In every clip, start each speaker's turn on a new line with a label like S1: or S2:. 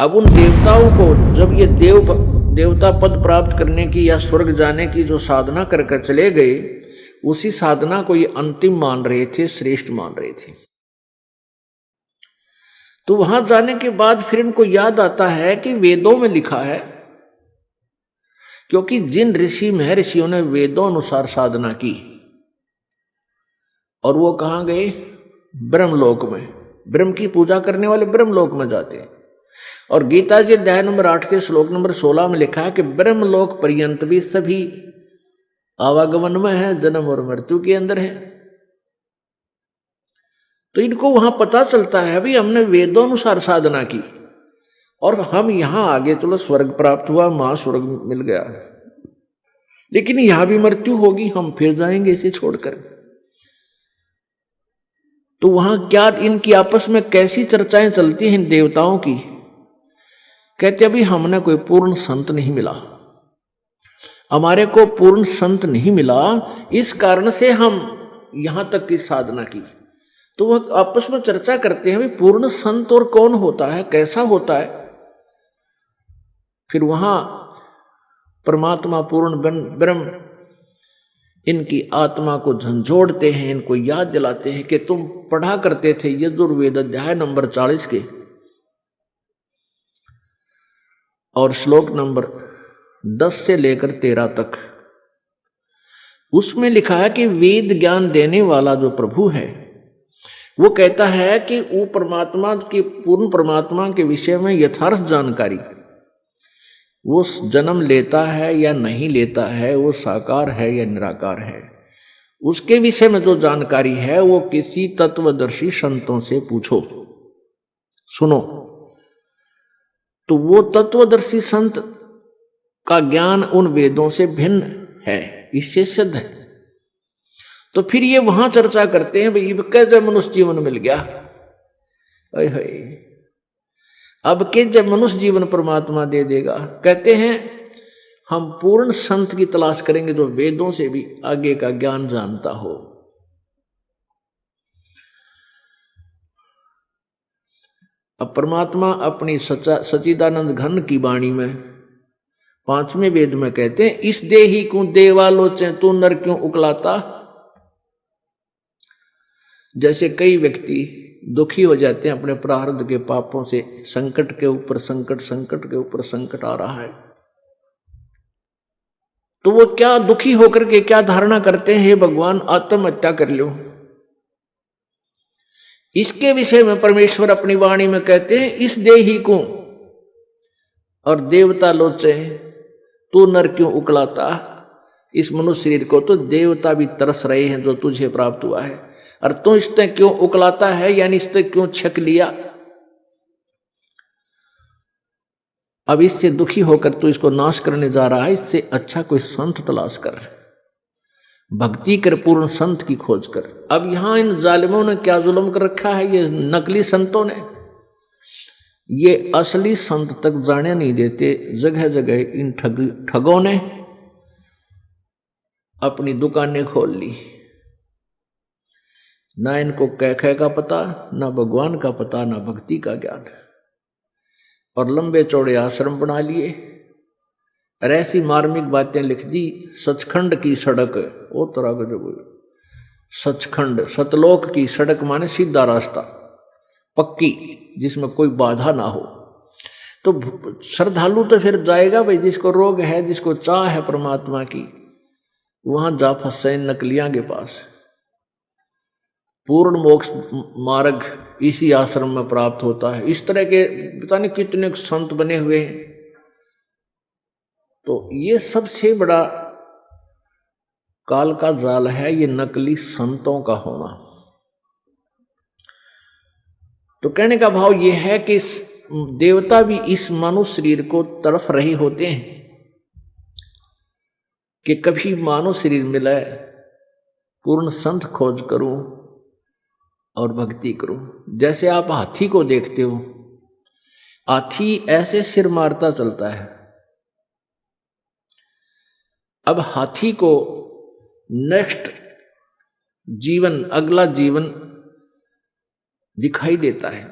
S1: अब उन देवताओं को जब ये देवता पद प्राप्त करने की या स्वर्ग जाने की जो साधना करके चले गए, उसी साधना को ये अंतिम मान रहे थे, श्रेष्ठ मान रहे थे। तो वहां जाने के बाद फिर इनको याद आता है कि वेदों में लिखा है, क्योंकि जिन ऋषि महर्षियों ने वेदों अनुसार साधना की और वो कहां गए, ब्रह्मलोक में। ब्रह्म की पूजा करने वाले ब्रह्मलोक में जाते हैं। और गीता जी अध्याय नंबर 8 के श्लोक नंबर 16 में लिखा है कि ब्रह्मलोक पर्यंत भी सभी आवागमन में है, जन्म और मृत्यु के अंदर है। तो इनको वहां पता चलता है अभी हमने वेदों अनुसार साधना की और हम यहां आगे चलो स्वर्ग प्राप्त हुआ, महास्वर्ग मिल गया, लेकिन यहां भी मृत्यु होगी, हम फिर जाएंगे इसे छोड़कर। तो वहां क्या इनकी आपस में कैसी चर्चाएं चलती हैं इन देवताओं की। कहते अभी हमने कोई पूर्ण संत नहीं मिला, हमारे को पूर्ण संत नहीं मिला, इस कारण से हम यहां तक की साधना की। तो वह आपस में चर्चा करते हैं भाई पूर्ण संत और कौन होता है, कैसा होता है। फिर वहां परमात्मा पूर्ण ब्रह्म इनकी आत्मा को झंझोड़ते हैं, इनको याद दिलाते हैं कि तुम पढ़ा करते थे यजुर्वेद अध्याय नंबर 40 के और श्लोक नंबर 10 से लेकर 13 तक। उसमें लिखा है कि वेद ज्ञान देने वाला जो प्रभु है वो कहता है कि वो परमात्मा की, पूर्ण परमात्मा के विषय में यथार्थ जानकारी, वो जन्म लेता है या नहीं लेता है, वो साकार है या निराकार है, उसके विषय में जो जानकारी है वो किसी तत्वदर्शी संतों से पूछो। सुनो, तो वो तत्वदर्शी संत का ज्ञान उन वेदों से भिन्न है, इससे सिद्ध है। तो फिर ये वहां चर्चा करते हैं भाई कैसे मनुष्य जीवन मिल गया, अब के जब मनुष्य जीवन परमात्मा दे देगा। कहते हैं हम पूर्ण संत की तलाश करेंगे जो वेदों से भी आगे का ज्ञान जानता हो। अब परमात्मा अपनी सच्चिदानंद घन की वाणी में 5वें वेद में कहते हैं इस देही को देवालोचे तू नर क्यों उकलाता। जैसे कई व्यक्ति दुखी हो जाते हैं अपने प्रारब्ध के पापों से, संकट के ऊपर संकट, संकट के ऊपर संकट आ रहा है, तो वो क्या दुखी होकर के क्या धारणा करते हैं, हे भगवान आत्महत्या कर लो। इसके विषय में परमेश्वर अपनी वाणी में कहते हैं इस देही को और देवता लोचे तू नर क्यों उकलाता। इस मनुष्य शरीर को तो देवता भी तरस रहे हैं जो तुझे प्राप्त हुआ है, और तू इसने क्यों उकलाता है, यानी इसने क्यों छक लिया। अब इससे दुखी होकर तू इसको नाश करने जा रहा है, इससे अच्छा कोई संत तलाश कर, भक्ति कर, पूर्ण संत की खोज कर। अब यहां इन जालिमों ने क्या जुल्म कर रखा है, ये नकली संतों ने, ये असली संत तक जाने नहीं देते। जगह जगह इन ठगों ने अपनी दुकानें खोल ली, ना इनको कैखे का पता, ना भगवान का पता, ना भक्ति का ज्ञान, और लंबे चौड़े आश्रम बना लिए और ऐसी मार्मिक बातें लिख दी। सचखंड की सड़क, वो तरह का जो सचखंड, सतलोक की सड़क माने सीधा रास्ता, पक्की, जिसमें कोई बाधा ना हो। तो श्रद्धालु तो फिर जाएगा भाई, जिसको रोग है, जिसको चाह है परमात्मा की, वहां जा फंसे नकलियां के पास। पूर्ण मोक्ष मार्ग इसी आश्रम में प्राप्त होता है। इस तरह के पता नहीं कितने संत बने हुए हैं। तो ये सबसे बड़ा काल का जाल है, ये नकली संतों का होना। तो कहने का भाव ये है कि देवता भी इस मानव शरीर को तड़फ रहे होते हैं कि कभी मानव शरीर मिले, पूर्ण संत खोज करूं और भक्ति करूं। जैसे आप हाथी को देखते हो, हाथी ऐसे सिर मारता चलता है। अब हाथी को नेक्स्ट जीवन, अगला जीवन दिखाई देता है,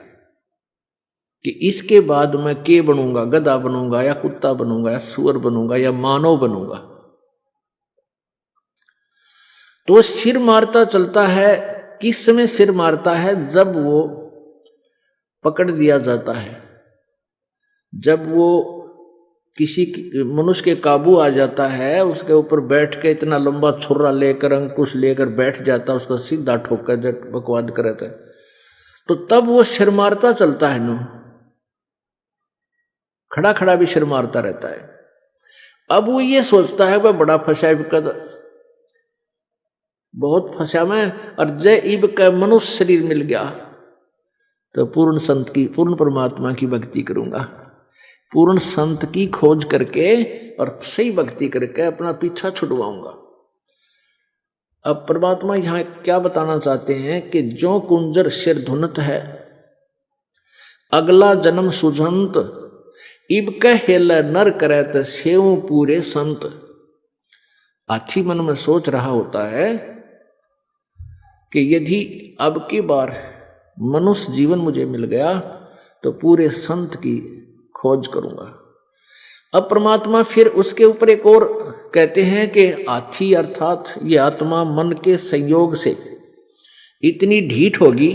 S1: कि इसके बाद मैं के बनूंगा, गधा बनूंगा या कुत्ता बनूंगा या सुअर बनूंगा या मानव बनूंगा। तो सिर मारता चलता है। किस समय सिर मारता है? जब वो पकड़ दिया जाता है, जब वो किसी मनुष्य के काबू आ जाता है, उसके ऊपर बैठ के इतना लंबा छुरा लेकर अंकुश लेकर बैठ जाता है, उसका सीधा ठोकर बकवाद करता है, तो तब वो सिर मारता चलता है। नो खड़ा खड़ा भी सिर मारता रहता है। अब वो ये सोचता है वह बड़ा फंसा है, बहुत फंसा मैं, और जय इब का मनुष्य शरीर मिल गया तो पूर्ण संत की, पूर्ण परमात्मा की भक्ति करूंगा। पूर्ण संत की खोज करके और सही भक्ति करके अपना पीछा छुड़वाऊंगा। अब परमात्मा यहां क्या बताना चाहते हैं कि जो कुंजर सिर धुनत है, अगला जन्म सुझंत, इब कहेल नर करत सेव पूरे संत। हाथी मन में सोच रहा होता है कि यदि अब की बार मनुष्य जीवन मुझे मिल गया तो पूरे संत की खोज करूंगा। अब परमात्मा फिर उसके ऊपर एक और कहते हैं कि हाथी अर्थात ये आत्मा मन के संयोग से इतनी ढीठ होगी।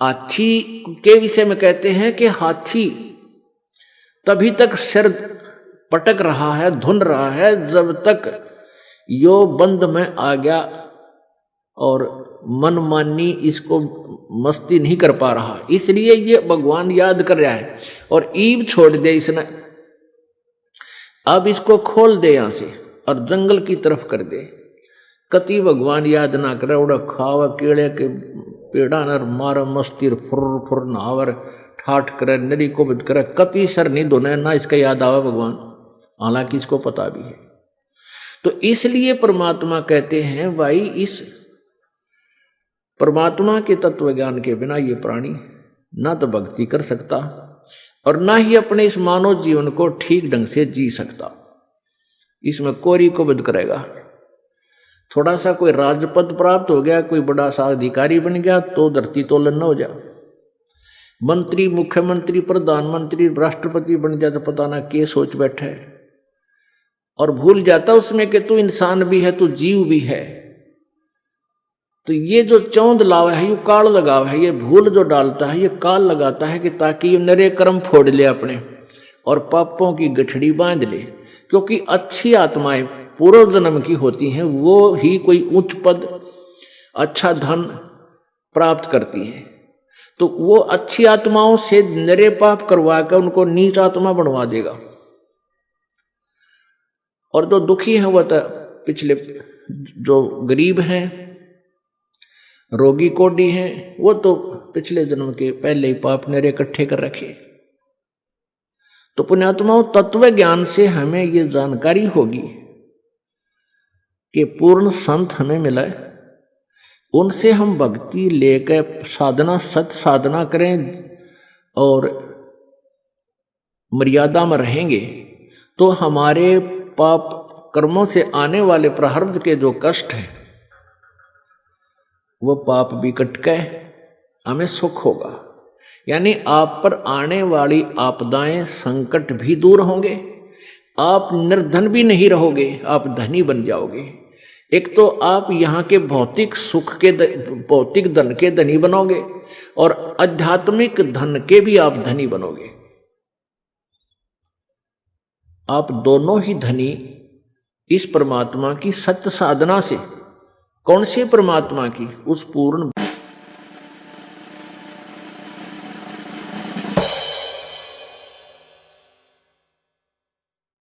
S1: हाथी के विषय में कहते हैं कि हाथी तभी तक सिर पटक रहा है, धुन रहा है, जब तक यो बंद में आ गया और मनमानी इसको मस्ती नहीं कर पा रहा, इसलिए ये भगवान याद कर रहा है। और ईब छोड़ दे इसने, अब इसको खोल दे यहां से और जंगल की तरफ कर दे। कति भगवान याद ना करे, उड़ा खावा केड़े के पेड़ा नर मार मस्ती फुर फुर नहावर ठाठ करे नरी को बिद करे, कति सर नहीं धोने ना इसका याद आवा भगवान, हालांकि इसको पता भी है। तो इसलिए परमात्मा कहते हैं भाई इस परमात्मा के तत्व ज्ञान के बिना ये प्राणी ना तो भक्ति कर सकता और ना ही अपने इस मानव जीवन को ठीक ढंग से जी सकता। इसमें कोरी को बद करेगा। थोड़ा सा कोई राजपद प्राप्त हो गया, कोई बड़ा सा अधिकारी बन गया तो धरती तोलन न हो जा, मंत्री मुख्यमंत्री प्रधानमंत्री राष्ट्रपति बन जाए तो पता ना क्या सोच बैठा है, और भूल जाता उसमें कि तू इंसान भी है, तू जीव भी है। तो ये जो चौंध लावा है, ये काल लगावा है, ये भूल जो डालता है, ये काल लगाता है कि ताकि ये नरे कर्म फोड़ ले अपने और पापों की गठड़ी बांध ले। क्योंकि अच्छी आत्माएं पूर्व जन्म की होती हैं, वो ही कोई उच्च पद अच्छा धन प्राप्त करती हैं। तो वो अच्छी आत्माओं से नरे पाप करवा कर उनको नीच आत्मा बनवा देगा। और जो दुखी हैं वह तो पिछले, जो गरीब हैं, रोगी कोडी हैं, वो तो पिछले जन्म के पहले ही पाप नरे इकट्ठे कर रखे। तो पुण्यात्माओं, तत्व ज्ञान से हमें ये जानकारी होगी कि पूर्ण संत हमें मिला है, उनसे हम भक्ति लेकर साधना, सत साधना करें और मर्यादा में रहेंगे तो हमारे पाप कर्मों से आने वाले प्रारब्ध के जो कष्ट हैं वो पाप भी कट के हमें सुख होगा। यानी आप पर आने वाली आपदाएं संकट भी दूर होंगे, आप निर्धन भी नहीं रहोगे, आप धनी बन जाओगे। एक तो आप यहाँ के भौतिक सुख के, भौतिक धन के धनी बनोगे और आध्यात्मिक धन के भी आप धनी बनोगे। आप दोनों ही धनी इस परमात्मा की सत्य साधना से। कौन से परमात्मा की? उस पूर्ण